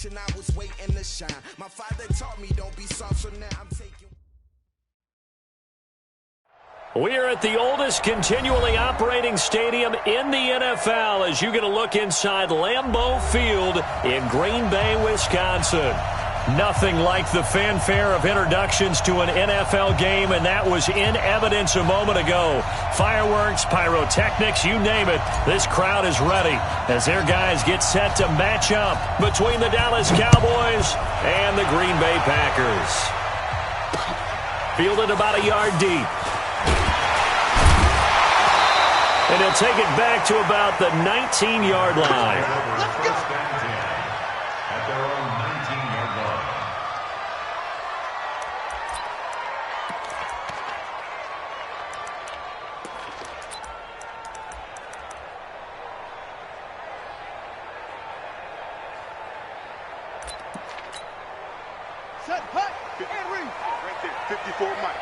generation, I was waiting to shine. My father taught me don't be soft, so now I'm taking. We're at the oldest continually operating stadium in the NFL as you get a look inside Lambeau Field in Green Bay, Wisconsin. Nothing like the fanfare of introductions to an NFL game, and that was in evidence a moment ago. Fireworks, pyrotechnics, you name it. This crowd is ready as their guys get set to match up between the Dallas Cowboys and the Green Bay Packers. Fielded about a yard deep. And he'll take it back to about the 19-yard line. Let's go. At their own 19-yard line. Set, hut, and read. Right there, 54 Mike.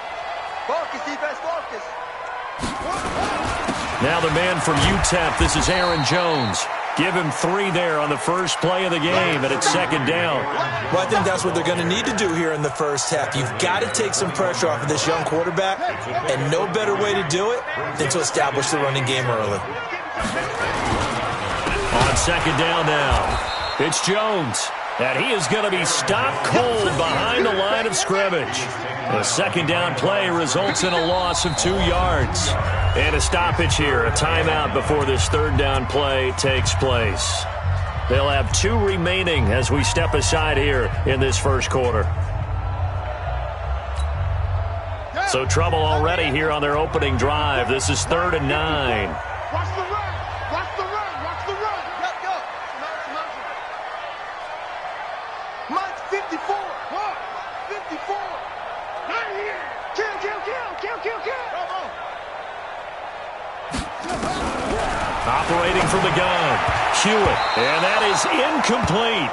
Focus, defense, focus. Now the man from UTEP, this is Aaron Jones. Give him 3 there on the first play of the game, and it's second down. Well, I think that's what they're going to need to do here in the first half. You've got to take some pressure off of this young quarterback, and no better way to do it than to establish the running game early. On second down now, it's Jones. And he is going to be stopped cold behind the line of scrimmage. The second down play results in a loss of 2 yards. And a stoppage here, a timeout before this third down play takes place. They'll have 2 remaining as we step aside here in this first quarter. So trouble already here on their opening drive. This is 3rd and 9. Watch the run. Watch the run. Watch the run. Let's go. Mike 54. 54. Right here. Kill. Come on. Operating from the gun, Hewitt, and that is incomplete.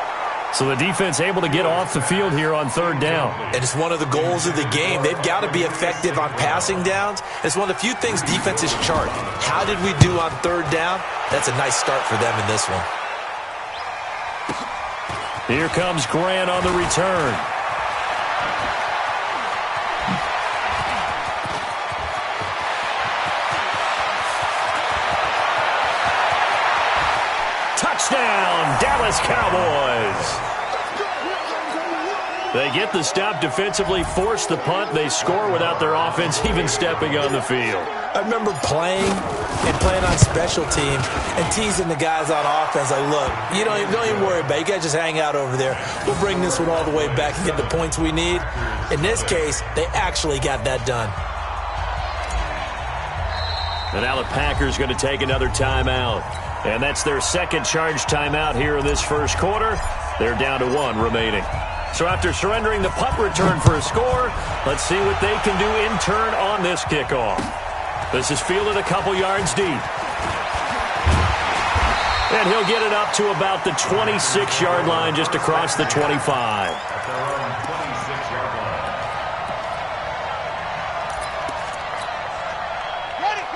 So the defense able to get off the field here on 3rd down. And it's one of the goals of the game. They've got to be effective on passing downs. It's one of the few things defenses chart. How did we do on 3rd down? That's a nice start for them in this one. Here comes Grant on the return. Touchdown, Dallas Cowboys. They get the stop defensively, force the punt. They score without their offense even stepping on the field. I remember playing on special teams and teasing the guys on offense like, look, don't even worry about it. You guys just hang out over there. We'll bring this one all the way back and get the points we need. In this case, they actually got that done. And now the Packers going to take another timeout. And that's their second charge timeout here in this first quarter. They're down to 1 remaining. So after surrendering the punt return for a score, let's see what they can do in turn on this kickoff. This is fielded a couple yards deep. And he'll get it up to about the 26-yard line, just across the 25.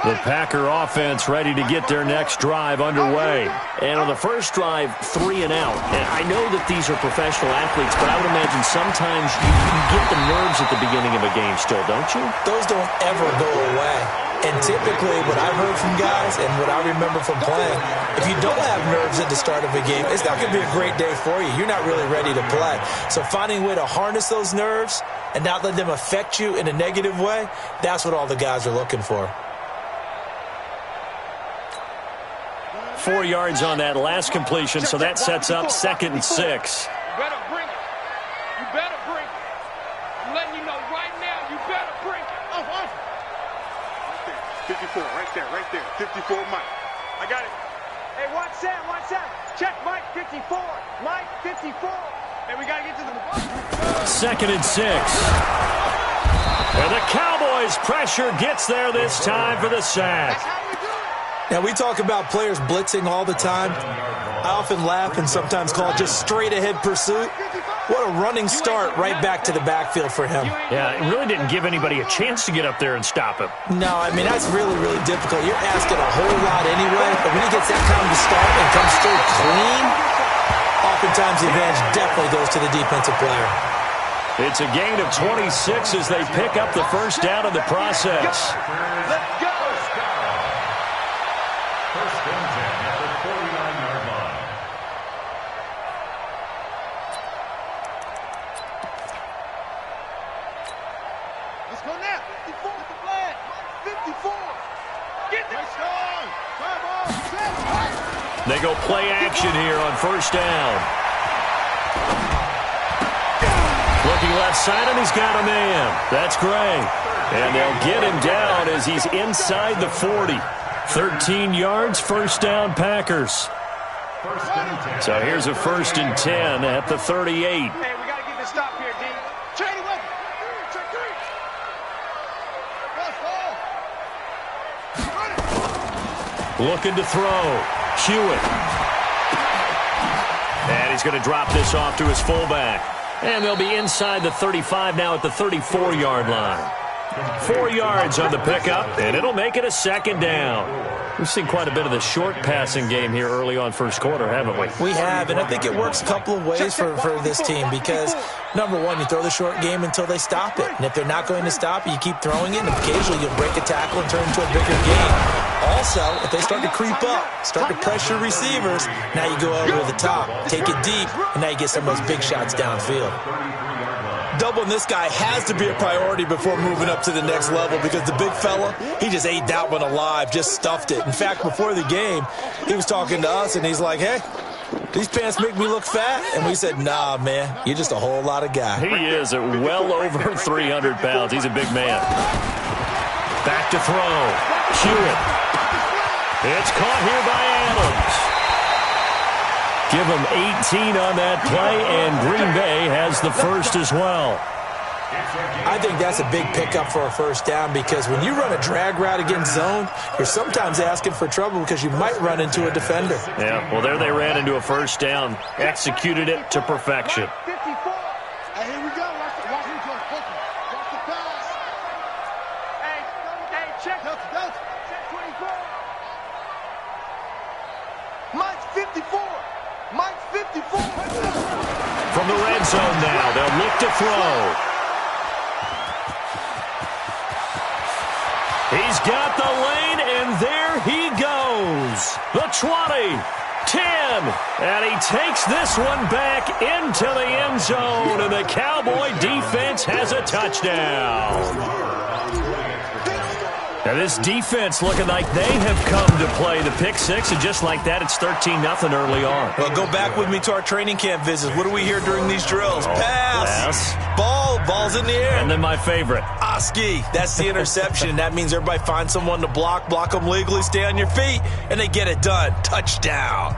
The Packer offense ready to get their next drive underway. And on the first drive, 3 and out. And I know that these are professional athletes, but I would imagine sometimes you get the nerves at the beginning of a game still, don't you? Those don't ever go away. And typically what I've heard from guys and what I remember from playing, if you don't have nerves at the start of a game, it's not going to be a great day for you. You're not really ready to play. So finding a way to harness those nerves and not let them affect you in a negative way, that's what all the guys are looking for. 4 yards on that last completion, so that sets up 2nd and 6. You better bring it. You better bring it. I'm letting you know right now, you better bring it. Right there, 54, right there. 54 Mike. I got it. Hey, watch Sam. Check Mike 54. Mike 54. Hey, we got to get to the... 2nd and 6. And the Cowboys' pressure gets there this time for the sack. Now, we talk about players blitzing all the time. I often laugh and sometimes call it just straight-ahead pursuit. What a running start right back to the backfield for him. Yeah, it really didn't give anybody a chance to get up there and stop him. No, I mean, that's really, really difficult. You're asking a whole lot anyway, but when he gets that kind of start and comes straight clean, Oftentimes, the advantage definitely goes to the defensive player. It's a gain of 26 as they pick up the first down in the process. Let's go. First and 10 at the 49-yard line. Let's go now. 54 with the flag. 54. Get this. They go play action here on first down. Looking left side, and he's got a man. That's great. And they'll get him down as he's inside the 40. 13 yards, first down, Packers. First and 10. So here's a first and 10 at the 38. Hey, we got to get this stop here, D. Trade it with him. Check three. Looking to throw. Hewitt. And he's going to drop this off to his fullback. And they'll be inside the 35 now at the 34-yard line. 4 yards on the pickup, and it'll make it a second down. We've seen quite a bit of the short passing game here early on first quarter, haven't we? We have, and I think it works a couple of ways for this team because, number one, you throw the short game until they stop it. And if they're not going to stop it, you keep throwing it, and occasionally you'll break a tackle and turn it into a bigger game. Also, if they start to creep up, start to pressure receivers, now you go over the top, take it deep, and now you get some of those big shots downfield. Doubling this guy has to be a priority before moving up to the next level because the big fella, he just ate that one alive, just stuffed it. In fact, before the game, he was talking to us, and he's like, hey, these pants make me look fat. And we said, nah, man, you're just a whole lot of guy. He is at well over 300 pounds. He's a big man. Back to throw. Hewitt. It's caught here by Adams. Give him 18 on that play, and Green Bay has the first as well. I think that's a big pickup for a first down because when you run a drag route against zone, you're sometimes asking for trouble because you might run into a defender. Yeah, well, there they ran into a first down. Executed it to perfection. 54. Hey, here we go. Watch the pass. Hey, check. Check 24. Mike's 54. Mike's 54. From the red zone now, they'll look to throw. He's got the lane, and there he goes. The 20, 10, and he takes this one back into the end zone, and the Cowboy defense has a touchdown. Now this defense looking like they have come to play the pick six, and just like that, it's 13-0 early on. Well, go back with me to our training camp visits. What do we hear during these drills? Pass. Ball's in the air. And then my favorite. Oski. That's the interception. That means everybody finds someone to block them legally, stay on your feet, and they get it done. Touchdown.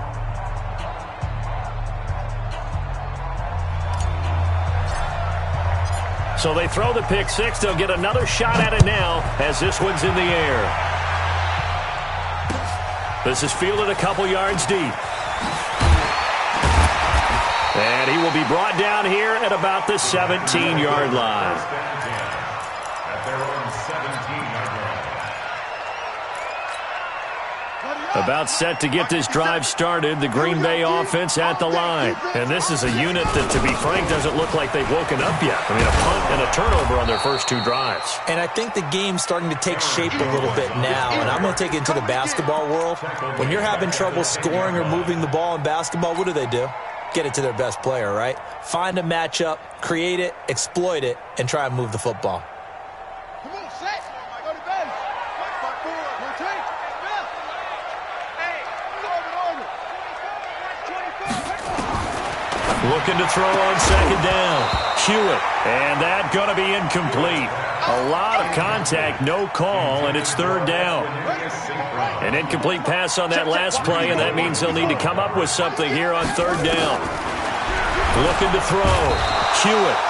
So they throw the pick six. They'll get another shot at it now as this one's in the air. This is fielded a couple yards deep. And he will be brought down here at about the 17-yard line. At their own 17-yard line. About set to get this drive started, the Green Bay offense at the line. And this is a unit that, to be frank, doesn't look like they've woken up yet. I mean, a punt and a turnover on their first two drives. And I think the game's starting to take shape a little bit now, and I'm going to take it into the basketball world. When you're having trouble scoring or moving the ball in basketball, what do? Get it to their best player, right? Find a matchup, create it, exploit it, and try and move the football. Come on, set. Go to base. 5-4. Rotate. Looking to throw on second down. Hewitt. And that going to be incomplete. A lot of contact, no call, and it's third down. An incomplete pass on that last play, and that means they'll need to come up with something here on third down. Looking to throw. Hewitt.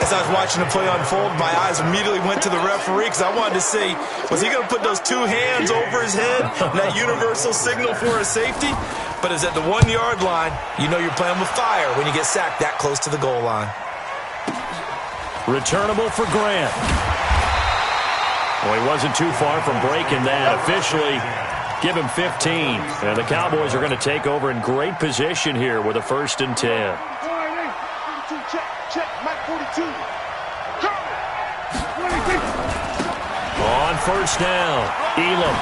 As I was watching the play unfold, my eyes immediately went to the referee because I wanted to see, was he going to put those two hands over his head, that universal signal for a safety? But it's at the 1-yard line. You know you're playing with fire when you get sacked that close to the goal line. Returnable for Grant. Well, he wasn't too far from breaking that. Officially, Give him 15. And the Cowboys are going to take over in great position here with a 1st and 10. Check, Mike 42. On 1st down, Elam.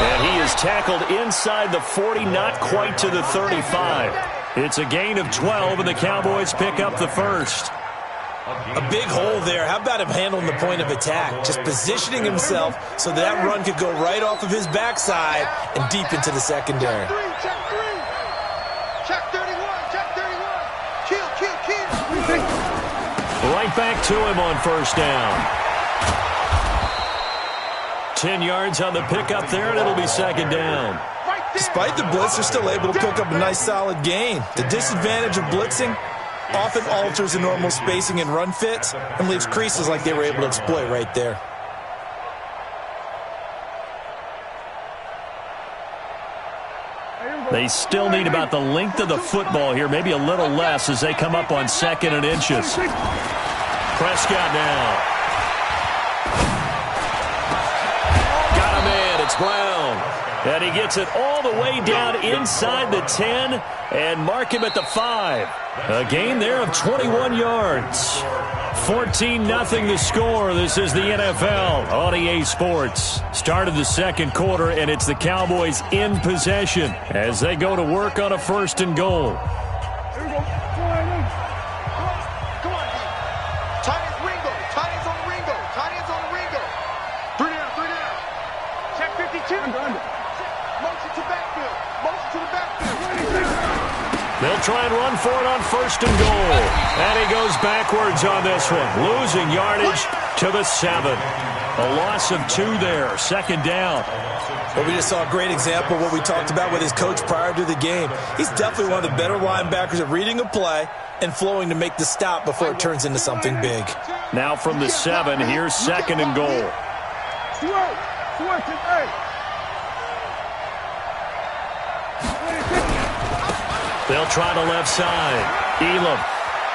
And he is tackled inside the 40, not quite to the 35. It's a gain of 12, and the Cowboys pick up the 1st. A big hole there. How about him handling the point of attack? Just positioning himself so that run could go right off of his backside and deep into the secondary. Check 3. Check 31. Check 31. Kill. Right back to him on 1st down. 10 yards on the pickup there, and it'll be 2nd down. Despite the blitz, they're still able to pick up a nice solid gain. The disadvantage of blitzing often alters the normal spacing and run fits and leaves creases like they were able to exploit right there. They still need about the length of the football here, maybe a little less as they come up on 2nd and inches. Prescott now. It's Brown, and he gets it all the way down inside the 10 and mark him at the 5. A gain there of 21 yards. 14-0 the score. This is the NFL on EA Sports. Start of the 2nd quarter, and it's the Cowboys in possession as they go to work on a 1st and goal. Here we go. Come on, D. Tight ends Ringo. Tight ends on the Ringo. Tight ends on the Ringo. 3 down. Check 52. Motion to backfield. Motion to the backfield. They'll try and run for it on 1st and goal. And he goes backwards on this one, losing yardage to the 7. A loss of 2 there, 2nd down. Well, we just saw a great example of what we talked about with his coach prior to the game. He's definitely one of the better linebackers at reading a play and flowing to make the stop before it turns into something big. Now from the 7, here's 2nd and goal. They'll try the left side. Elam.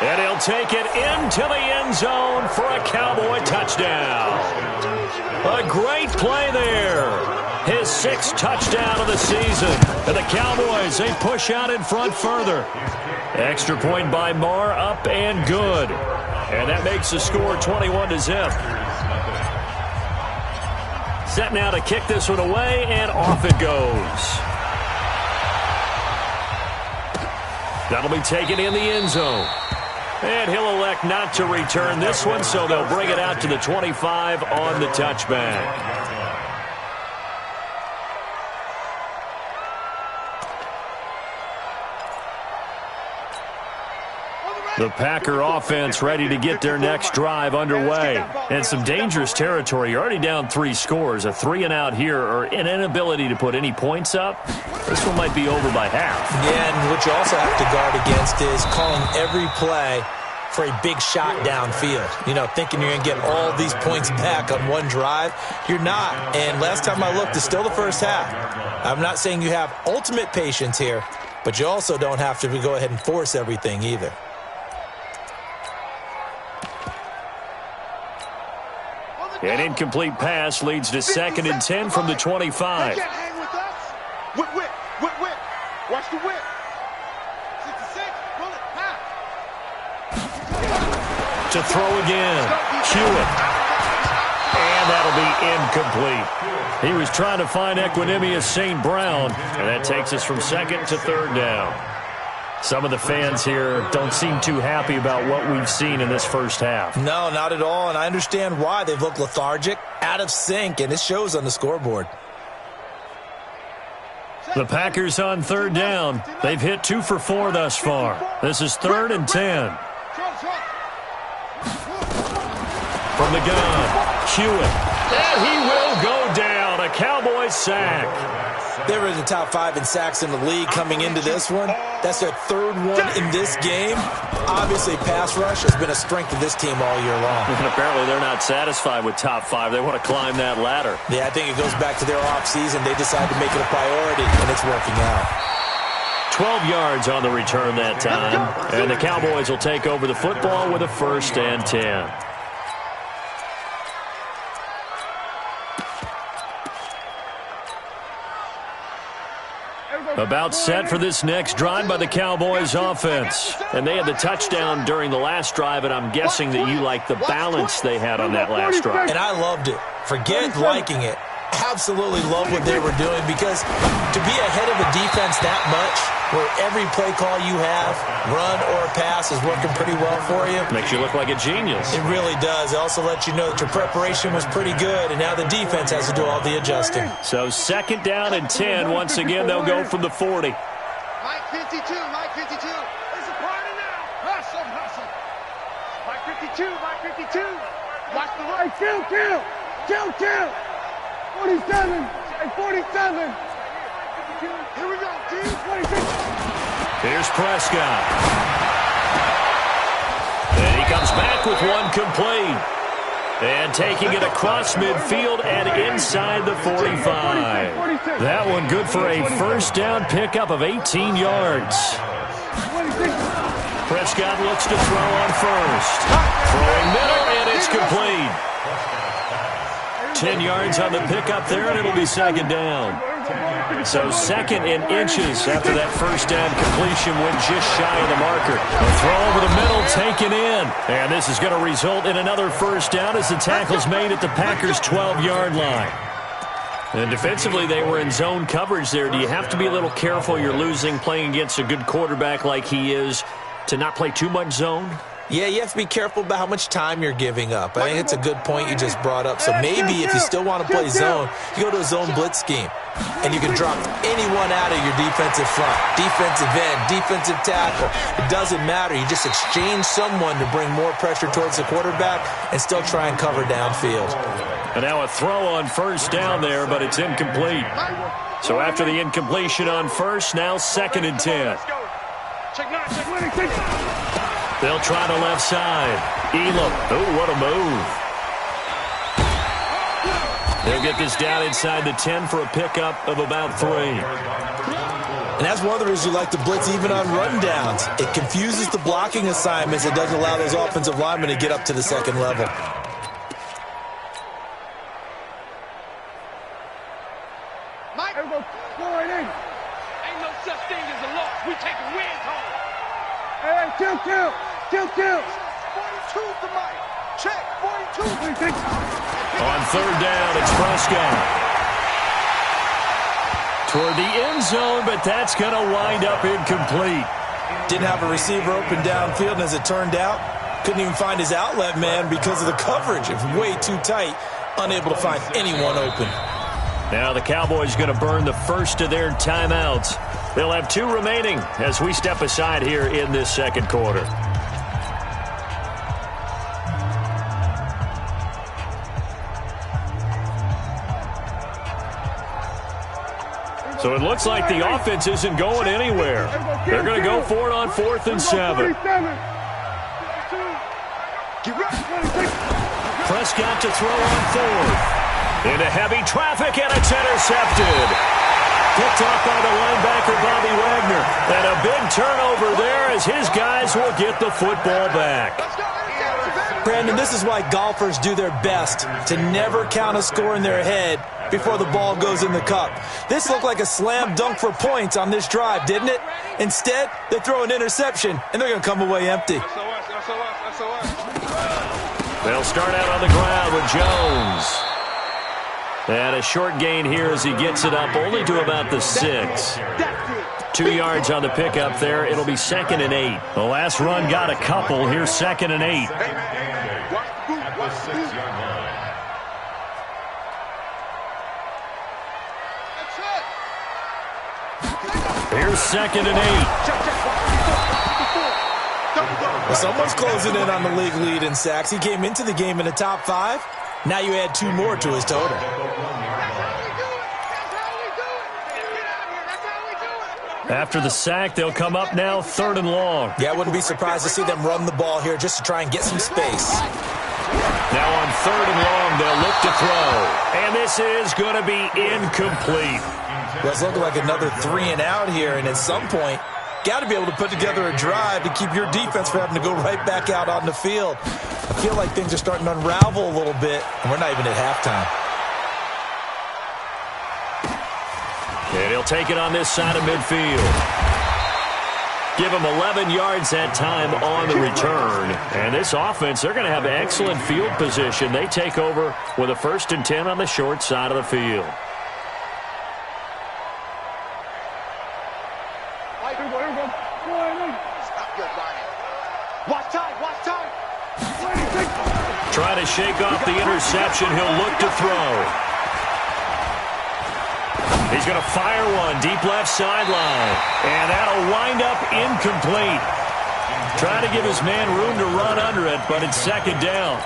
And he'll take it into the end zone for a Cowboy touchdown. A great play there. His 6th touchdown of the season. And the Cowboys, they push out in front further. Extra point by Marr, up and good. And that makes the score 21-0. Set now to kick this one away, and off it goes. That'll be taken in the end zone. And he'll elect not to return this one, so they'll bring it out to the 25 on the touchback. The Packer offense ready to get their next drive underway. And some dangerous territory. You're already down 3 scores. A 3-and-out here, or an inability to put any points up. This one might be over by half. Yeah, and what you also have to guard against is calling every play for a big shot downfield. You know, thinking you're going to get all these points back on one drive. You're not. And last time I looked, it's still the first half. I'm not saying you have ultimate patience here, but you also don't have to go ahead and force everything either. An incomplete pass leads to 2nd and 10 from the 25. Hang with us. Whip. Watch the whip. 66. Roll it. Pass. To throw again. Hewitt. And that'll be incomplete. He was trying to find Equanimous St. Brown, and that takes us from 2nd to 3rd down. Some of the fans here don't seem too happy about what we've seen in this first half. No, not at all, and I understand why. They've looked lethargic, out of sync, and it shows on the scoreboard. The Packers on 3rd down. They've hit 2 for 4 thus far. This is 3rd and 10. From the gun, Hewitt. And he will go down. A Cowboys sack. They were in the top 5 in sacks in the league coming into this one. That's their 3rd one in this game. Obviously, pass rush has been a strength of this team all year long. And apparently they're not satisfied with top 5. They want to climb that ladder. Yeah, I think it goes back to their offseason. They decided to make it a priority, and it's working out. 12 yards on the return that time. And the Cowboys will take over the football with a 1st and 10. About set for this next drive by the Cowboys offense. And they had the touchdown during the last drive, and I'm guessing that you like the balance they had on that last drive. And I loved it. Forget liking it. Absolutely love what they were doing, because to be ahead of a defense that much, where every play call you have, run or pass, is working pretty well for you. Makes you look like a genius. It really does. It also lets you know that your preparation was pretty good, and now the defense has to do all the adjusting. So 2nd down and 10. Once again, they'll go from the 40. Mike 52, Mike 52. It's a party now. Hustle, hustle. Mike 52, Mike 52. Watch the right. Kill, kill. Kill, kill. 47 and 47. Here we go, team. 26. Here's Prescott. And he comes back with one complete. And taking it across midfield and inside the 45. That one good for a first down pickup of 18 yards. Prescott looks to throw on first. Throwing middle, and it's complete. 10 yards on the pickup there, and it'll be 2nd down. So 2nd in inches after that first down completion went just shy of the marker. A throw over the middle, taken in. And this is going to result in another first down as the tackle's made at the Packers' 12-yard line. And defensively, they were in zone coverage there. Do you have to be a little careful? You're losing playing against a good quarterback like he is to not play too much zone? Yeah, you have to be careful about how much time you're giving up. I think it's a good point you just brought up. So maybe if you still want to play zone, you go to a zone blitz scheme. And you can drop anyone out of your defensive front, defensive end, defensive tackle. It doesn't matter. You just exchange someone to bring more pressure towards the quarterback and still try and cover downfield. And now a throw on first down there, but it's incomplete. So after the incompletion on first, now 2nd and 10. They'll try the left side. Elam. Oh, what a move. They'll get this down inside the 10 for a pickup of about 3. And that's one of the reasons you like to blitz even on rundowns. It confuses the blocking assignments. It doesn't allow those offensive linemen to get up to the 2nd level. Mike, ain't no such thing as a loss. We taking wins home. Hey, kill, kill. Kill, kill. 42 to Mike. Check, 42. On 3rd down, it's Prescott. Toward the end zone, but that's going to wind up incomplete. Didn't have a receiver open downfield, and as it turned out, couldn't even find his outlet man because of the coverage. It was way too tight, unable to find anyone open. Now the Cowboys going to burn the first of their timeouts. They'll have 2 remaining as we step aside here in this 2nd quarter. So it looks like the offense isn't going anywhere. They're going to go for it on 4th and 7. Prescott to throw on 4th. Into heavy traffic, and it's intercepted. Picked off by the linebacker, Bobby Wagner. And a big turnover there as his guys will get the football back. Brandon, this is why golfers do their best to never count a score in their head before the ball goes in the cup. This looked like a slam dunk for points on this drive, didn't it? Instead, they throw an interception, and they're going to come away empty. They'll start out on the ground with Jones. And a short gain here as he gets it up only to about the 6. 2 yards on the pickup there. It'll be 2nd and 8. The last run got a couple. Here's 2nd and 8. Here's 2nd and 8. Well, someone's closing in on the league lead in sacks. He came into the game in the top 5. Now you add 2 more to his total. After the sack, they'll come up now 3rd and long. Yeah, I wouldn't be surprised to see them run the ball here just to try and get some space. Now on 3rd and long, they'll look to throw. And this is going to be incomplete. Well, it's looking like another 3 and out here, and at some point, got to be able to put together a drive to keep your defense from having to go right back out on the field. I feel like things are starting to unravel a little bit, and we're not even at halftime. And he'll take it on this side of midfield. Give him 11 yards that time on the return. And this offense, they're going to have excellent field position. They take over with a 1st and 10 on the short side of the field. Trying to shake off the interception. He'll look to throw. He's going to fire one deep left sideline. And that'll wind up incomplete. Trying to give his man room to run under it, but it's 2nd down.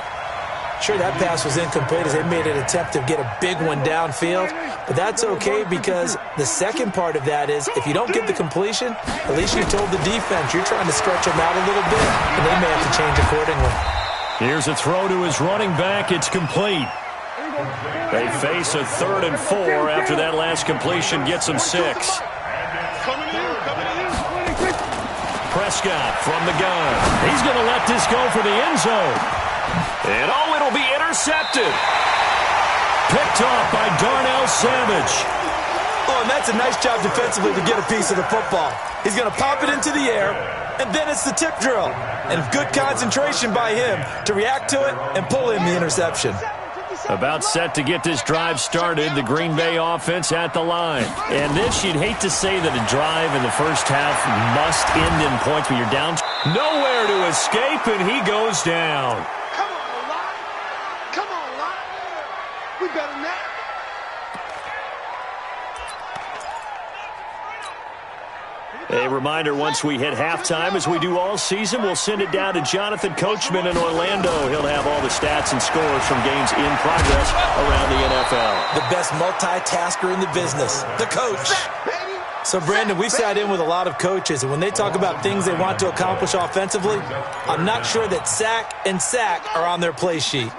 Sure, that pass was incomplete as they made an attempt to get a big one downfield. But that's okay because the second part of that is if you don't get the completion, at least you told the defense you're trying to stretch them out a little bit, and they may have to change accordingly. Here's a throw to his running back. It's complete. They face a 3rd and 4 after that last completion gets them 6. Prescott from the gun. He's going to let this go for the end zone. And it'll be intercepted. Picked off by Darnell Savage. Oh, and that's a nice job defensively to get a piece of the football. He's going to pop it into the air, and then it's the tip drill. And good concentration by him to react to it and pull in the interception. About set to get this drive started, the Green Bay offense at the line. And this, you'd hate to say that a drive in the first half must end in points, but you're down. Nowhere to escape, and he goes down. Come on, Lot. Come on, Lot. We better than that. A reminder, once we hit halftime, as we do all season, we'll send it down to Jonathan Coachman in Orlando. He'll have all the stats and scores from games in progress around the NFL. The best multitasker in the business, the coach. So, Brandon, we've sat in with a lot of coaches, and when they talk about things they want to accomplish offensively, I'm not sure that sack and sack are on their play sheet.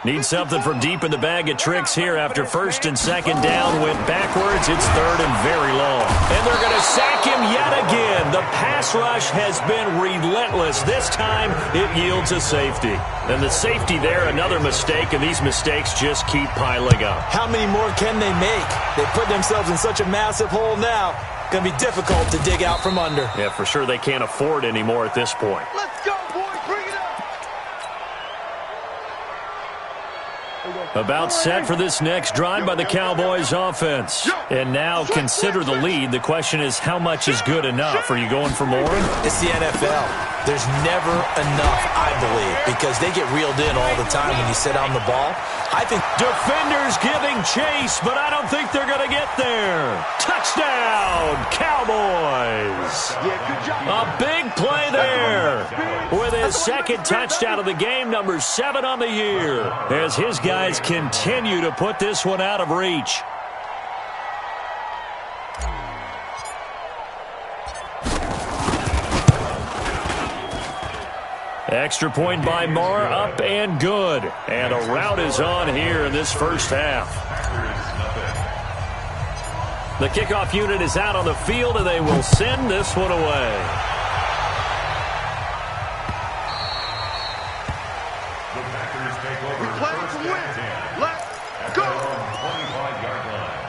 Need something from deep in the bag of tricks here after 1st and 2nd down. Went backwards. It's 3rd and very long. And they're going to sack him yet again. The pass rush has been relentless. This time it yields a safety. And the safety there, another mistake, and these mistakes just keep piling up. How many more can they make? They put themselves in such a massive hole now. Going to be difficult to dig out from under. Yeah, for sure they can't afford anymore at this point. Let's go, boys. Bring it up. About set for this next drive by the Cowboys offense. And now consider the lead. The question is, how much is good enough? Are you going for more? It's the NFL. There's never enough, I believe, because they get reeled in all the time when you sit on the ball. I think defenders giving chase, but I don't think they're going to get there. Touchdown, Cowboys. A big play there with his 2nd touchdown of the game, number 7 on the year, as his guys continue to put this one out of reach. Extra point by Marr, up and good. And a rout is on here in this first half. The kickoff unit is out on the field, and they will send this one away. The Packers take over Playing to win. Let's go. 25-yard line.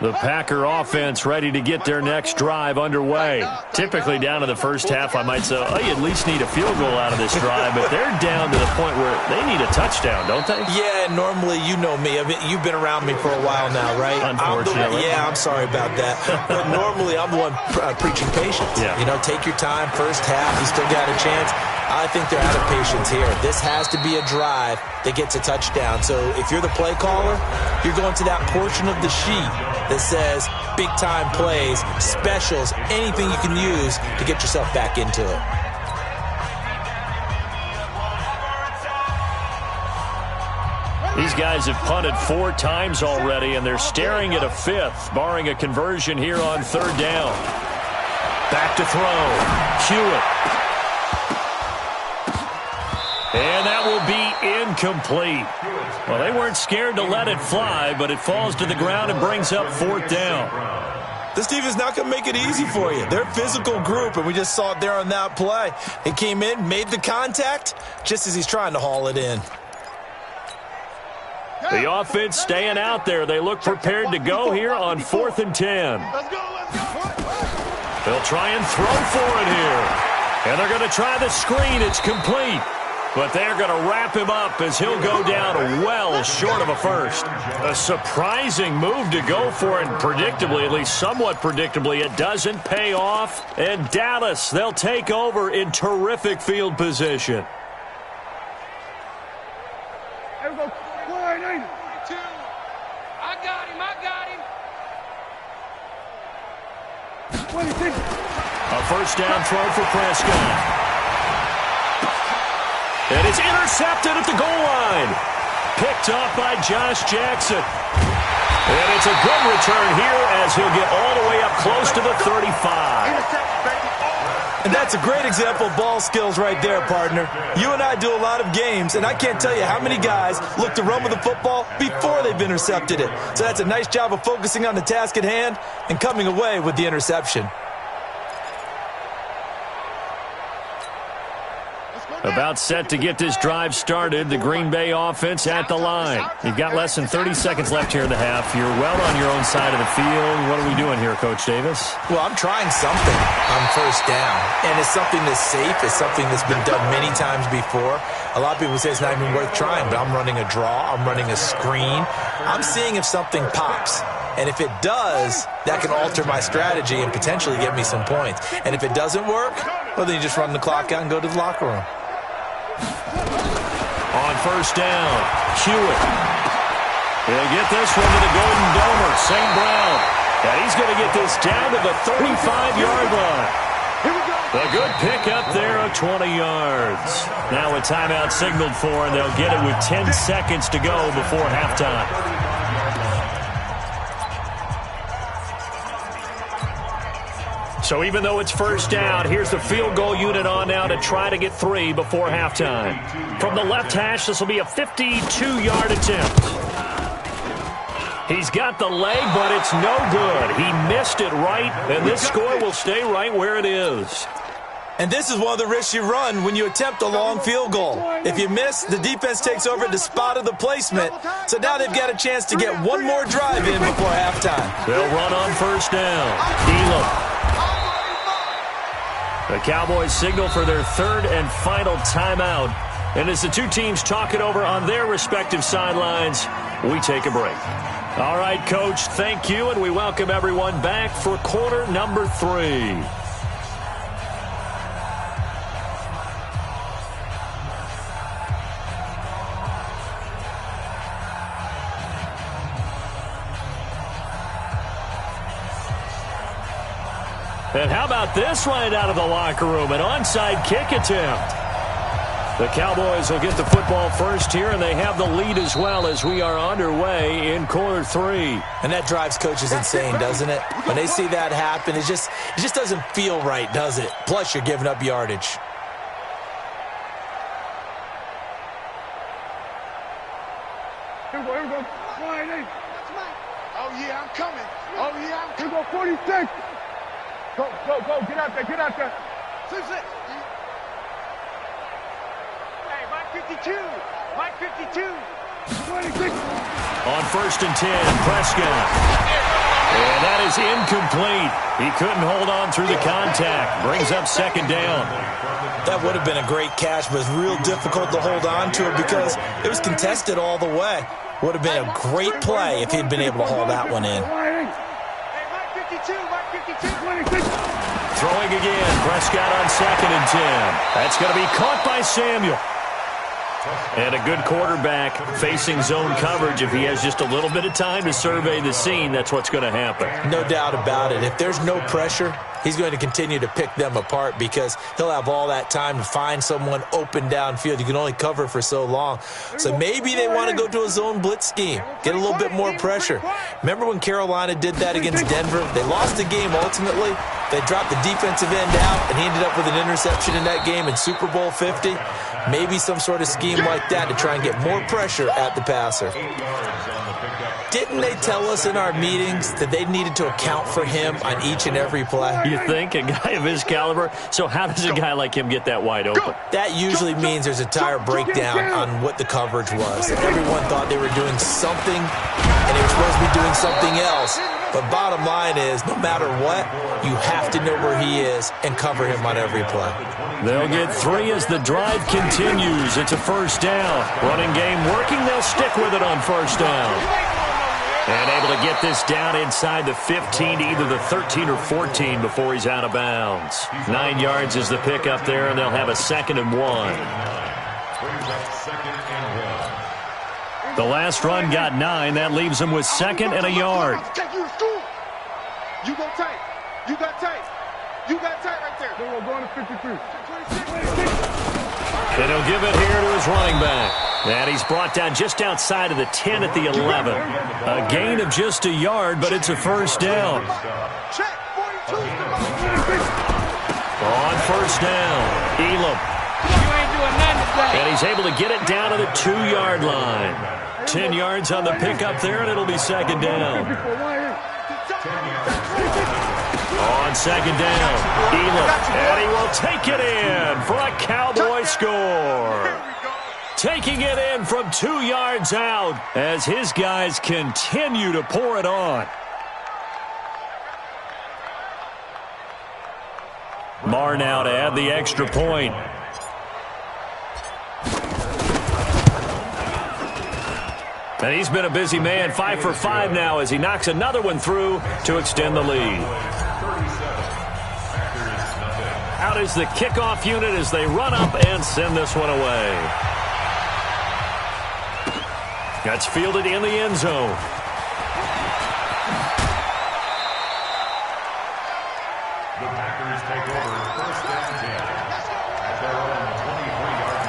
The Packer offense ready to get their next drive underway. Typically down to the first half, I might say, oh, you at least need a field goal out of this drive, but they're down to the point where they need a touchdown, don't they? Yeah, normally, you know me. I mean, you've been around me for a while now, right? Unfortunately. I'm sorry about that. But normally, I'm the one preaching patience. Yeah. You know, take your time, first half, you still got a chance. I think they're out of patience here. This has to be a drive that gets a touchdown. So if you're the play caller, you're going to that portion of the sheet that says big-time plays, specials, anything you can use to get yourself back into it. These guys have punted 4 times already, and they're staring at a 5th, barring a conversion here on 3rd down. Back to throw. Hewitt. And that will be incomplete. Well, they weren't scared to let it fly, but it falls to the ground and brings up 4th down. This defense is not going to make it easy for you. They're a physical group, and we just saw it there on that play. He came in, made the contact, just as he's trying to haul it in. The offense staying out there. They look prepared to go here on 4th and 10. Let's go, let's go. They'll try and throw for it here. And they're going to try the screen. It's complete. But they're going to wrap him up as he'll go down well short of a first. A surprising move to go for it, and predictably, at least somewhat predictably, it doesn't pay off. And Dallas, they'll take over in terrific field position. There we go. 2. I got him. 26. A first down throw for Prescott. And it's intercepted at the goal line. Picked off by Josh Jackson. And it's a good return here as he'll get all the way up close to the 35. And that's a great example of ball skills right there, partner. You and I do a lot of games, and I can't tell you how many guys look to run with the football before they've intercepted it. So that's a nice job of focusing on the task at hand and coming away with the interception. About set to get this drive started. The Green Bay offense at the line. You've got less than 30 seconds left here in the half. You're well on your own side of the field. What are we doing here, Coach Davis? Well, I'm trying something on first down, and it's something that's safe. It's something that's been done many times before. A lot of people say it's not even worth trying, but I'm running a draw. I'm running a screen. I'm seeing if something pops. And if it does, that can alter my strategy and potentially get me some points. And if it doesn't work, well, then you just run the clock out and go to the locker room. On first down, Hewitt. He'll get this one to the Golden Domer, St. Brown. And he's going to get this down to the 35-yard line. A good pickup there of 20 yards. Now a timeout signaled for, and they'll get it with 10 seconds to go before halftime. So even though it's first down, here's the field goal unit on now to try to get 3 before halftime. From the left hash, this will be a 52-yard attempt. He's got the leg, but it's no good. He missed it right, and this score will stay right where it is. And this is one of the risks you run when you attempt a long field goal. If you miss, the defense takes over at the spot of the placement. So now they've got a chance to get one more drive in before halftime. They'll run on first down. Elam. The Cowboys signal for their third and final timeout. And as the two teams talk it over on their respective sidelines, we take a break. All right, Coach, thank you, and we welcome everyone back for quarter number 3. And how about this right out of the locker room? An onside kick attempt. The Cowboys will get the football first here, and they have the lead as well as we are underway in quarter 3. And that drives coaches insane, doesn't it? When they see that happen, it just doesn't feel right, does it? Plus, you're giving up yardage. Here we go. Oh, yeah, I'm coming. Oh, yeah, I'm coming. Here we go, 46. Go. Get out there. 6. Hey, Mike 52. 26. On first and 10, Prescott. And that is incomplete. He couldn't hold on through the contact. Brings up second down. That would have been a great catch, but it's real difficult to hold on to it because it was contested all the way. Would have been a great play if he'd been able to haul that one in. Throwing again, Prescott on second and 10. That's going to be caught by Samuel. And a good quarterback facing zone coverage. If he has just a little bit of time to survey the scene, that's what's going to happen. No doubt about it. If there's no pressure, he's going to continue to pick them apart because he'll have all that time to find someone open downfield. You can only cover for so long. So maybe they want to go to a zone blitz scheme, get a little bit more pressure. Remember when Carolina did that against Denver? They lost the game ultimately. They dropped the defensive end out, and he ended up with an interception in that game in Super Bowl 50. Maybe some sort of scheme like that to try and get more pressure at the passer. didn't they tell us in our meetings that they needed to account for him on each and every play? You think? A guy of his caliber? So how does a guy like him get that wide open? That usually means there's a tire breakdown on what the coverage was. Everyone thought they were doing something, and they were supposed to be doing something else. But bottom line is, no matter what, you have to know where he is and cover him on every play. They'll get 3 as the drive continues. It's a first down. Running game working. They'll stick with it on first down. And able to get this down inside the 15 to either the 13 or 14 before he's out of bounds. 9 yards is the pickup there, and they'll have a 2nd and 1. The last run got 9. That leaves them with 2nd and a yard. You go tight. You got tight. You got tight right there. We're going to 53. And he'll give it here to his running back. And he's brought down just outside of the 10 at the 11. A gain of just a yard, but it's a first down. Check. 42. On first down, Elam. You ain't doing nothing today. And he's able to get it down to the 2-yard line. 10 yards on the pickup there, and it'll be 2nd down. On 2nd down, Elam. And he will take it in for a Cowboy score. Taking it in from 2 yards out as his guys continue to pour it on. Marr now to add the extra point. And he's been a busy man, 5 for 5 now as he knocks another one through to extend the lead. Out is the kickoff unit as they run up and send this one away. That's fielded in the end zone. The Packers take over first down 10 at their own 23-yard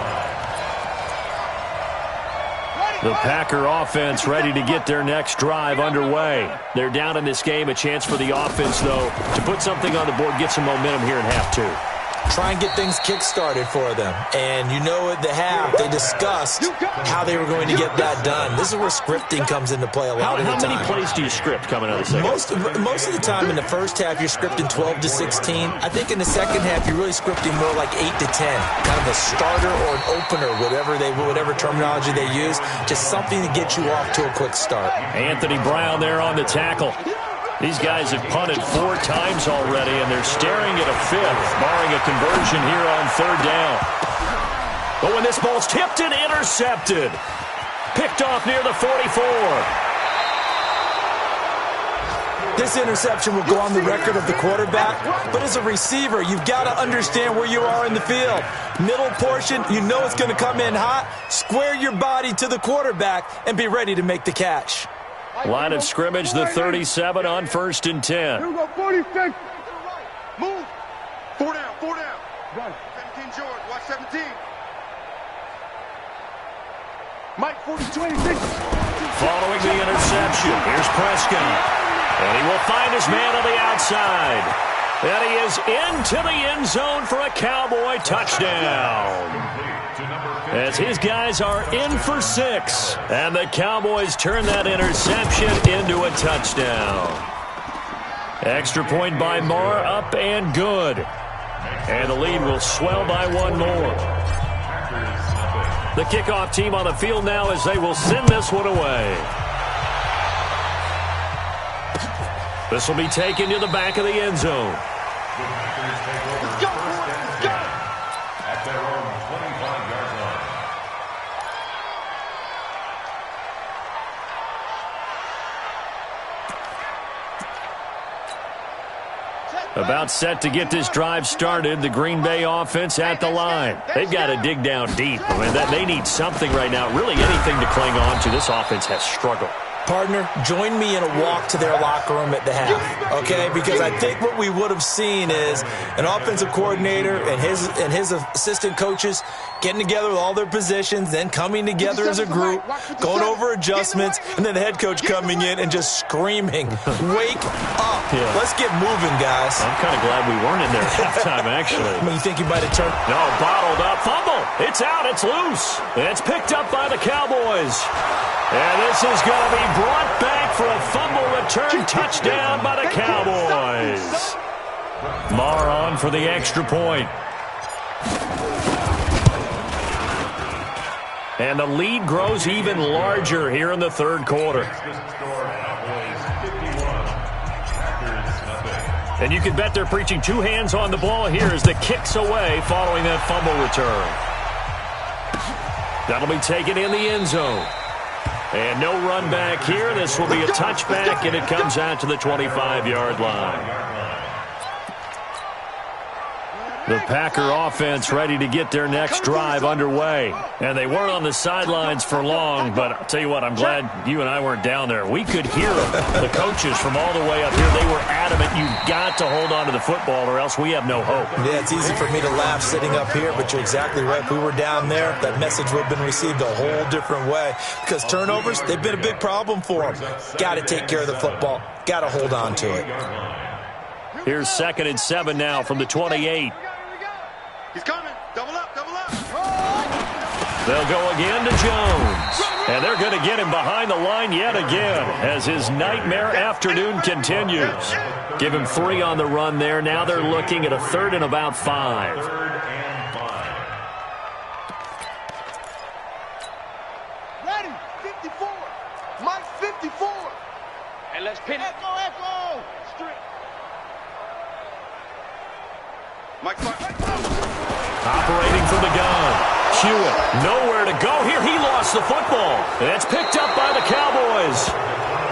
line. The Packer offense ready to get their next drive underway. They're down in this game. A chance for the offense, though, to put something on the board, get some momentum here in half 2. Try and get things kick-started for them. And you know at the half, they discussed how they were going to get that done. This is where scripting comes into play a lot of the time. How many plays do you script coming out of the second? Most of the time in the first half, you're scripting 12 to 16. I think in the second half, you're really scripting more like 8 to 10. Kind of a starter or an opener, whatever terminology they use. Just something to get you off to a quick start. Anthony Brown there on the tackle. These guys have punted 4 times already, and they're staring at a 5th, barring a conversion here on 3rd down. But when this ball's tipped and intercepted, picked off near the 44. This interception will go on the record of the quarterback, but as a receiver, you've got to understand where you are in the field. Middle portion, you know it's going to come in hot. Square your body to the quarterback and be ready to make the catch. Line of scrimmage, the 37 on 1st and 10. Here we go, 46. Move. 4 down, 4 down. 17 George, watch 17. Mike, 40, 26. Following the interception, here's Prescott. And he will find his man on the outside. And he is into the end zone for a Cowboy touchdown. As his guys are in for 6. And the Cowboys turn that interception into a touchdown. Extra point by Marr, up and good. And the lead will swell by 1 more. The kickoff team on the field now as they will send this one away. This will be taken to the back of the end zone. At their own 25-yard line. About set to get this drive started, the Green Bay offense at the line. They've got to dig down deep. I mean, they need something right now, really anything to cling on to. This offense has struggled. Partner, join me in a walk to their locker room at the half, okay? Because I think what we would have seen is an offensive coordinator and his assistant coaches getting together with all their positions, then coming together as a group, going over adjustments, and then the head coach coming in and just screaming, "Wake up. Yeah. Let's get moving, guys." I'm kind of glad we weren't in there at halftime, actually. I mean, you think you might have turned? No, bottled up. Fumble. It's out. It's loose. It's picked up by the Cowboys. And this is going to be brought back for a fumble return touchdown by the Cowboys. Marr on for the extra point. And the lead grows even larger here in the third quarter. And you can bet they're preaching two hands on the ball here as the kick's away following that fumble return. That'll be taken in the end zone. And no run back here. This will be a touchback, and it comes out to the 25-yard line. The Packer offense ready to get their next drive underway. And they weren't on the sidelines for long, but I'll tell you what, I'm glad you and I weren't down there. We could hear them. The coaches from all the way up here, they were adamant, you've got to hold on to the football or else we have no hope. Yeah, it's easy for me to laugh sitting up here, but you're exactly right. If we were down there, that message would have been received a whole different way. Because turnovers, they've been a big problem for them. Got to take care of the football. Got to hold on to it. Here's 2nd and 7 now from the 28. He's coming. Double up, double up. They'll go again to Jones. And they're going to get him behind the line yet again as his nightmare afternoon continues. Give him 3 on the run there. Now they're looking at a 3rd and about 5. Ready. 54. Mike 54. And let's pin it. Echo. Straight. Mike. Operating from the gun. Hewitt, nowhere to go here. He lost the football. And it's picked up by the Cowboys.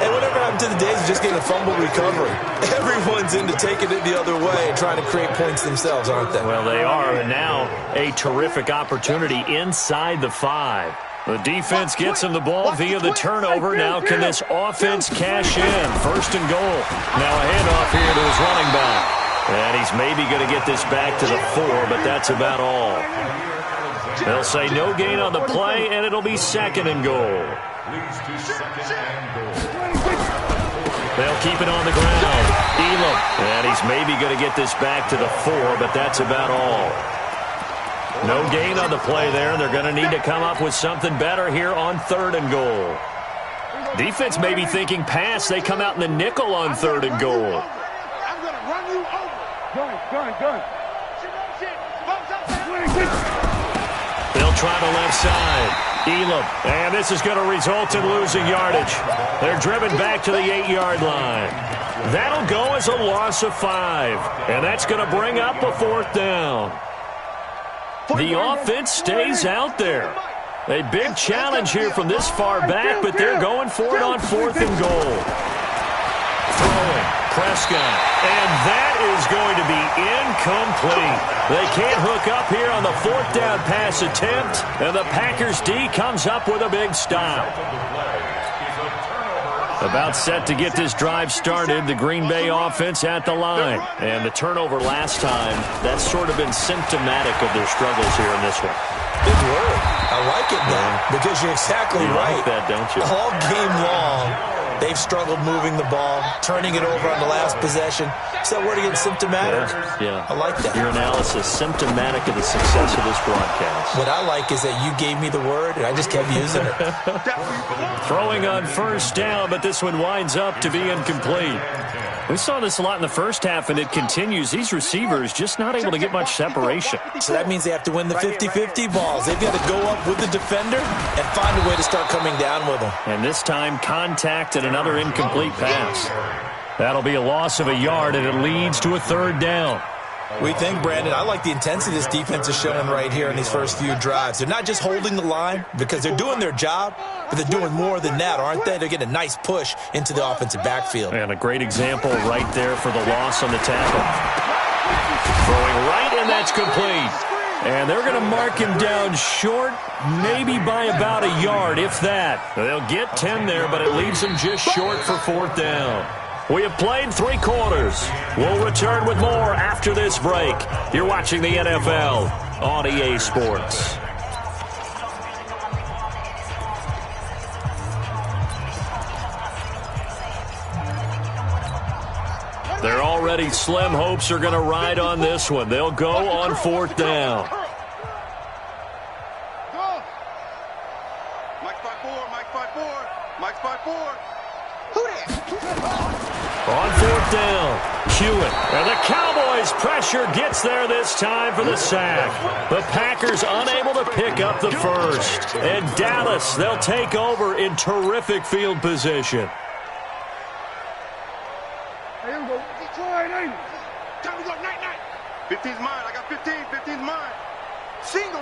And whatever happened to the days of just getting a fumble recovery? Everyone's into taking it the other way and trying to create points themselves, aren't they? Well, they are. And now a terrific opportunity inside the 5. The defense gets him the ball via the turnover. Now can this offense cash in? 1st and goal. Now a handoff here to his running back. And he's maybe going to get this back to the 4, but that's about all. They'll say no gain on the play, and it'll be 2nd and goal. They'll keep it on the ground. Elam. And he's maybe going to get this back to the 4, but that's about all. No gain on the play there, and they're going to need to come up with something better here on 3rd and goal. Defense may be thinking pass. They come out in the nickel on 3rd and goal. I'm going to run you over. Gun. They'll try the left side. Elam. And this is going to result in losing yardage. They're driven back to the 8-yard line. That'll go as a loss of 5. And that's going to bring up a 4th down. The offense stays out there. A big challenge here from this far back, but they're going for it on 4th and goal. Throwing. Prescott. And that is going to be incomplete. They can't hook up here on the 4th down pass attempt, and the Packers D comes up with a big stop. About set to get this drive started, the Green Bay offense at the line. And the turnover last time, that's sort of been symptomatic of their struggles here in this one. Big word. I like it now because you're exactly right. You like that, don't you? All game long, they've struggled moving the ball, turning it over on the last possession. Is that word again, symptomatic? Yeah. I like that. Your analysis, symptomatic of the success of this broadcast. What I like is that you gave me the word, and I just kept using it. Throwing on 1st down, but this one winds up to be incomplete. We saw this a lot in the first half, and it continues. These receivers just not able to get much separation. So that means they have to win the 50-50 balls. They've got to go up with the defender and find a way to start coming down with them. And this time, contact and another incomplete pass. That'll be a loss of a yard, and it leads to a 3rd down. We think, Brandon, I like the intensity this defense is showing right here in these first few drives. They're not just holding the line because they're doing their job, but they're doing more than that, aren't they? They're getting a nice push into the offensive backfield. And a great example right there for the loss on the tackle. Throwing right, and that's complete. And they're going to mark him down short, maybe by about a yard, if that. They'll get 10 there, but it leaves them just short for 4th down. We have played 3 quarters. We'll return with more after this break. You're watching the NFL on EA Sports. They're already slim hopes are going to ride on this one. They'll go on 4th down. Mike 5-4, Mike 5-4, Mike 5-4. On fourth down, Hewitt. And the Cowboys' pressure gets there this time for the sack. The Packers unable to pick up the first. And Dallas, they'll take over in terrific field position. Here we go. Detroit, Time to go, night. 15's mine. I got 15. 15's mine. Single.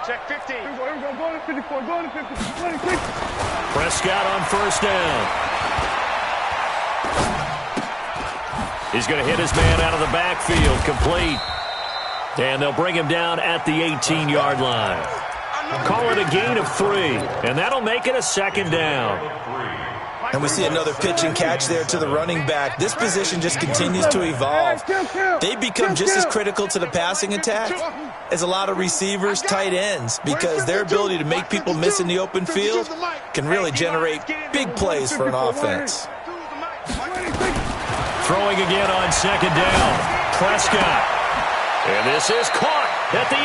Check 15. Here we go. Going to 54. Going to 50. 26. Prescott on first down. He's going to hit his man out of the backfield, complete. And they'll bring him down at the 18-yard line. Call it a gain of 3, and that'll make it a second down. And we see another pitch and catch there to the running back. This position just continues to evolve. They become just as critical to the passing attack as a lot of receivers, tight ends, because their ability to make people miss in the open field can really generate big plays for an offense. Throwing again on second down. Prescott. And this is caught at the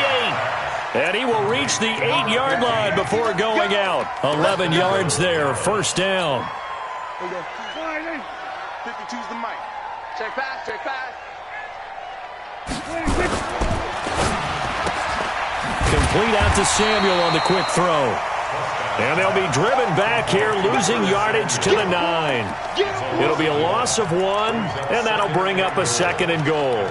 8. And he will reach the 8-yard line before going out. 11 yards there, first down. 52's the mic. Check pass. Complete out to Samuel on the quick throw. And they'll be driven back here, losing yardage to the 9. It'll be a loss of 1, and that'll bring up a second and goal.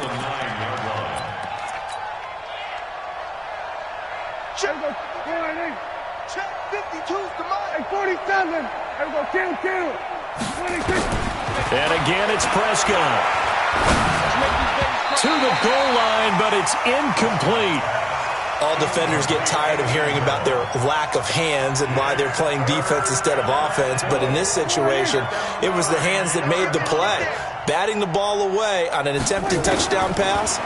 Check 52's the mic. 47. Here we go. Kill. 26. And again, it's Prescott. To the goal line, but it's incomplete. All defenders get tired of hearing about their lack of hands and why they're playing defense instead of offense. But in this situation, it was the hands that made the play. Batting the ball away on an attempted touchdown pass.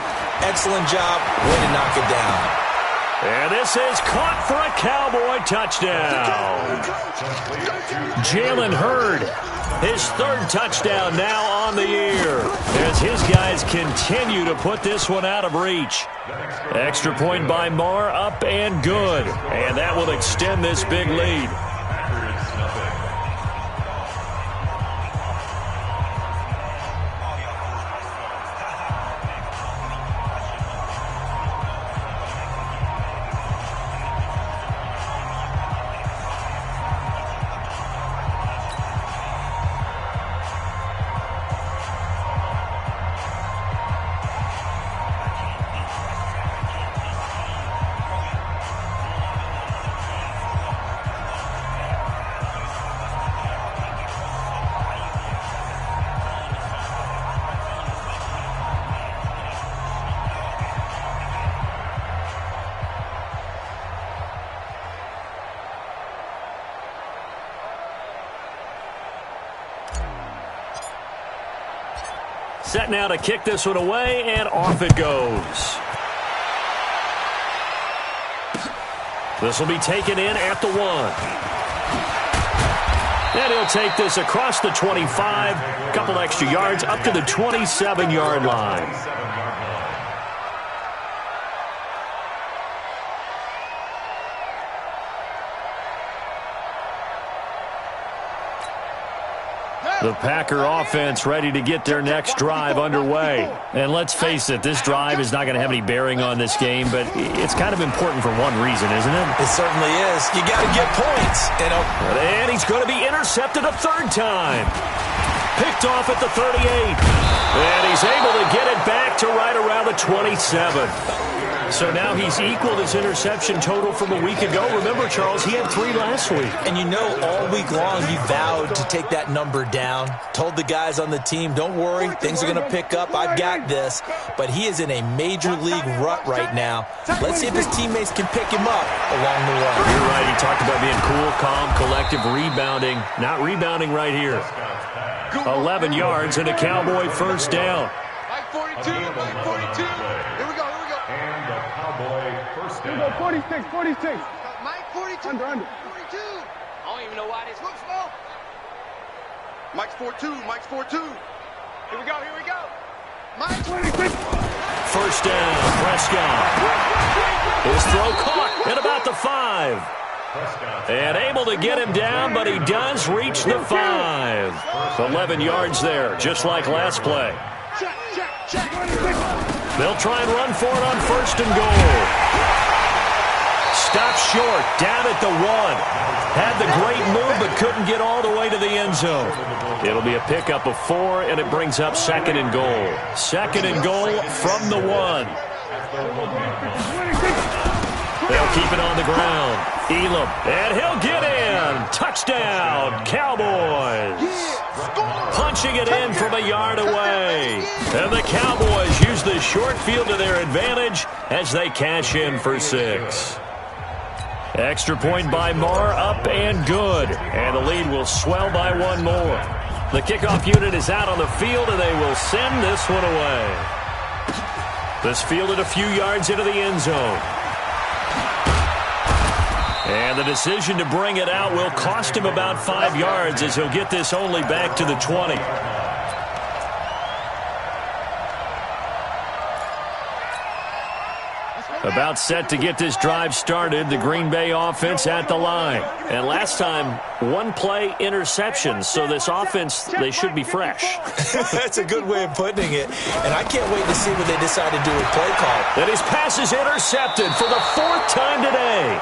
Excellent job. Way to knock it down. And this is caught for a Cowboy touchdown. Jalen Hurd, his 3rd touchdown now on the year, as his guys continue to put this one out of reach. Extra point by Marr, up and good. And that will extend this big lead. Set now to kick this one away, and off it goes. This will be taken in at the 1. And he'll take this across the 25, a couple extra yards up to the 27-yard line. The Packer offense ready to get their next drive underway. And let's face it, this drive is not going to have any bearing on this game, but it's kind of important for one reason, isn't it? It certainly is. You got to get points. And he's going to be intercepted a 3rd time. Picked off at the 38. And he's able to get it back to right around the 27. So now he's equaled his interception total from a week ago. Remember, Charles, he had 3 last week. And you know, all week long he vowed to take that number down. Told the guys on the team, don't worry, things are going to pick up. I've got this. But he is in a major league rut right now. Let's see if his teammates can pick him up along the way. You're right. He talked about being cool, calm, collective, rebounding. Not rebounding right here. 11 yards and a Cowboy first down. Mike 42, Mike 42. Here we go. And the Cowboy first Here we down. go. 46. Mike 42. Under. 42. I don't even know why this looks low. Mike's 4-2. Mike's 4-2. Here we go. Here we go. Mike. First down, Prescott. His throw caught at about the 5. And able to get him down, but he does reach the 5. 11 yards there, just like last play. They'll try and run for it on first and goal. Stop short, down at the 1. Had the great move, but couldn't get all the way to the end zone. It'll be a pickup of 4, and it brings up second and goal. Second and goal from the 1. They'll keep it on the ground. Elam, and he'll get in. Touchdown, Cowboys. Punching it in from a yard away. And the Cowboys use the short field to their advantage as they cash in for 6. Extra point by Marr, up and good. And the lead will swell by 1 more. The kickoff unit is out on the field, and they will send this one away. This fielded a few yards into the end zone. And the decision to bring it out will cost him about 5 yards as he'll get this only back to the 20. About set to get this drive started, the Green Bay offense at the line. And last time, 1 play interception, so this offense, they should be fresh. That's a good way of putting it. And I can't wait to see what they decide to do with play call. And his pass is intercepted for the 4th time today.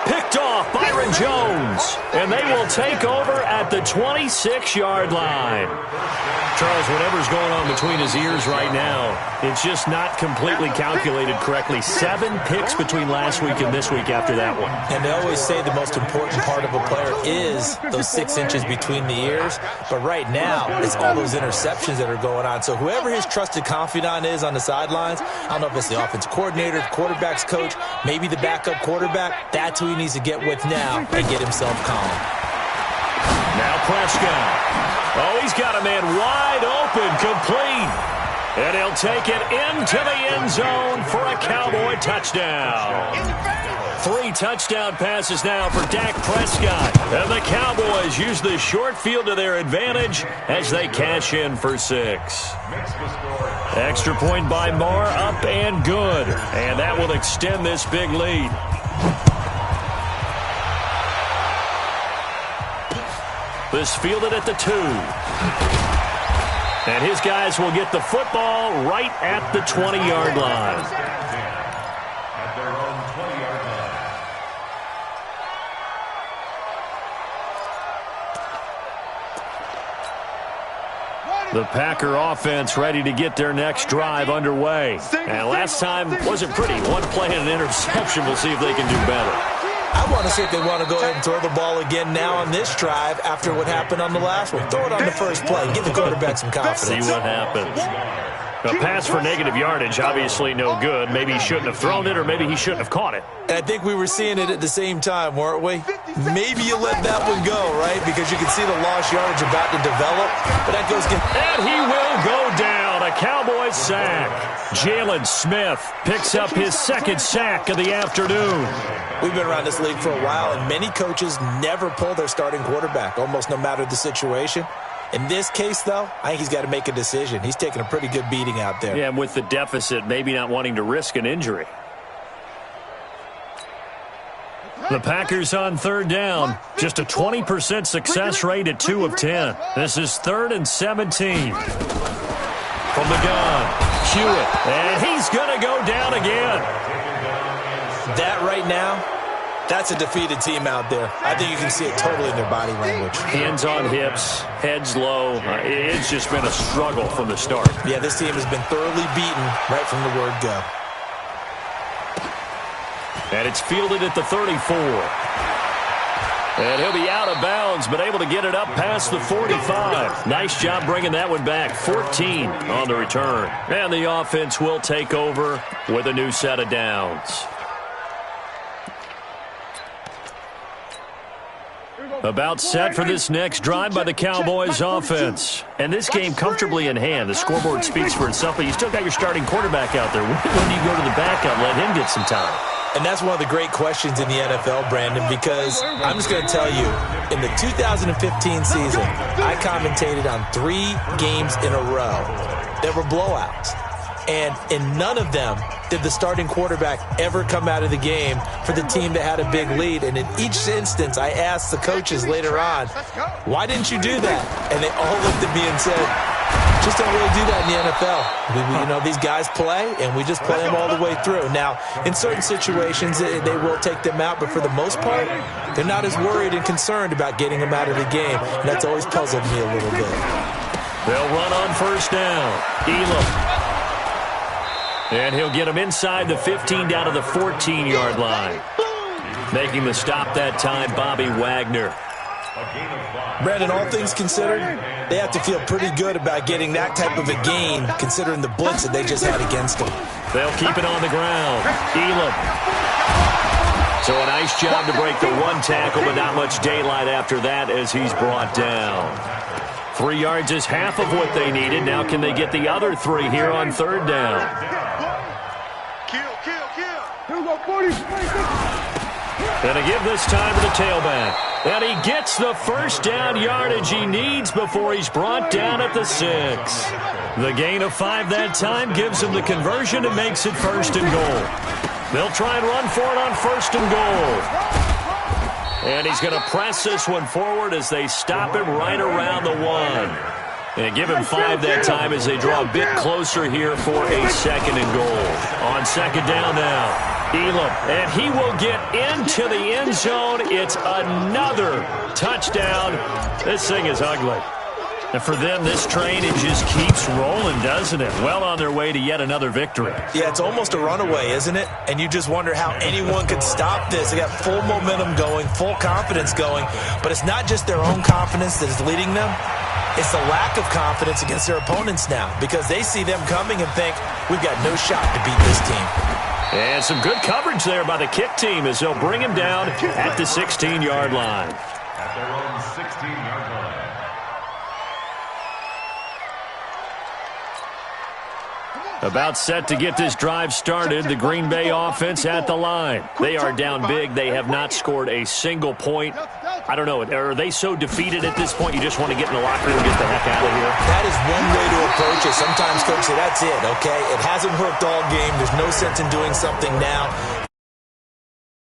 Picked off Byron Jones. And they will take over at the 26-yard line. Charles, whatever's going on between his ears right now, it's just not completely calculated correctly. 7 picks between last week and this week after that one. And they always say the most important part of a player is those 6 inches between the ears. But right now, it's all those interceptions that are going on. So whoever his trusted confidant is on the sidelines, I don't know if it's the offense coordinator, the quarterback's coach, maybe the backup quarterback, that's who he needs to get with now and get himself calm. Now Prescott. Oh, he's got a man wide open, complete. And he'll take it into the end zone for a Cowboy touchdown. 3 touchdown passes now for Dak Prescott. And the Cowboys use the short field to their advantage as they cash in for 6. Extra point by Marr, up and good. And that will extend this big lead. This fielded at the 2. And his guys will get the football right at the 20-yard line. At their own 20-yard line. The Packer offense ready to get their next drive underway. And last time wasn't pretty. 1 play and an interception. We'll see if they can do better. I want to see if they want to go ahead and throw the ball again now on this drive after what happened on the last one. Throw it on the first play. Give the quarterback some confidence. See what happens. A pass for negative yardage, obviously no good. Maybe he shouldn't have thrown it, or maybe he shouldn't have caught it. And I think we were seeing it at the same time, weren't we? Maybe you let that one go, right? Because you can see the lost yardage about to develop. But that goes... And he will go down. A Cowboys sack. Jalen Smith picks up his 2nd sack of the afternoon. We've been around this league for a while, and many coaches never pull their starting quarterback, almost no matter the situation. In this case, though, I think he's got to make a decision. He's taking a pretty good beating out there. Yeah, and with the deficit, maybe not wanting to risk an injury. The Packers on 3rd down. Just a 20% success rate at 2 of 10. This is 3rd and 17. From the gun, Hewitt, and he's going to go down again. That right now, that's a defeated team out there. I think you can see it totally in their body language. Hands on hips, heads low. It's just been a struggle from the start. Yeah, this team has been thoroughly beaten right from the word go. And it's fielded at the 34. And he'll be out of bounds, but able to get it up past the 45. Nice job bringing that one back. 14 on the return. And the offense will take over with a new set of downs. About set for this next drive by the Cowboys offense. And this game comfortably in hand. The scoreboard speaks for itself, but you still got your starting quarterback out there. When do you go to the backup, let him get some time? And that's one of the great questions in the NFL, Brandon, because I'm just going to tell you, in the 2015 season, I commentated on 3 games in a row that were blowouts. And in none of them did the starting quarterback ever come out of the game for the team that had a big lead. And in each instance, I asked the coaches later on, why didn't you do that? And they all looked at me and said, just don't really do that in the NFL. These guys play, and we just play them all the way through. Now, in certain situations, they will take them out, but for the most part, they're not as worried and concerned about getting them out of the game. And that's always puzzled me a little bit. They'll run on first down. Elam. And he'll get him inside the 15 down to the 14-yard line. Making the stop that time, Bobby Wagner. Brandon, all things considered, they have to feel pretty good about getting that type of a gain, considering the blitz that they just had against them. They'll keep it on the ground. Elam. So a nice job to break the 1 tackle, but not much daylight after that as he's brought down. 3 yards is half of what they needed. Now can they get the other 3 here on third down? And a give this time to the tailback. And he gets the first down yardage he needs before he's brought down at the 6. The gain of 5 that time gives him the conversion and makes it first and goal. They'll try and run for it on first and goal. And he's going to press this one forward as they stop him right around the 1. And give him 5 that time as they draw a bit closer here for a second and goal. On second down now. Elam, and he will get into the end zone. It's another touchdown. This thing is ugly. And for them, this train, it just keeps rolling, doesn't it? Well on their way to yet another victory. Yeah, it's almost a runaway, isn't it? And you just wonder how anyone could stop this. They got full momentum going, full confidence going. But it's not just their own confidence that is leading them. It's the lack of confidence against their opponents now, because they see them coming and think, we've got no shot to beat this team. And some good coverage there by the kick team as they'll bring him down at the 16-yard line. At their own 16-yard line. About set to get this drive started, the Green Bay offense at the line. They are down big. They have not scored a single point. I don't know, are they so defeated at this point you just want to get in the locker room and get the heck out of here? That is one way to approach it. Sometimes coaches say, that's it, okay? It hasn't worked all game. There's no sense in doing something now.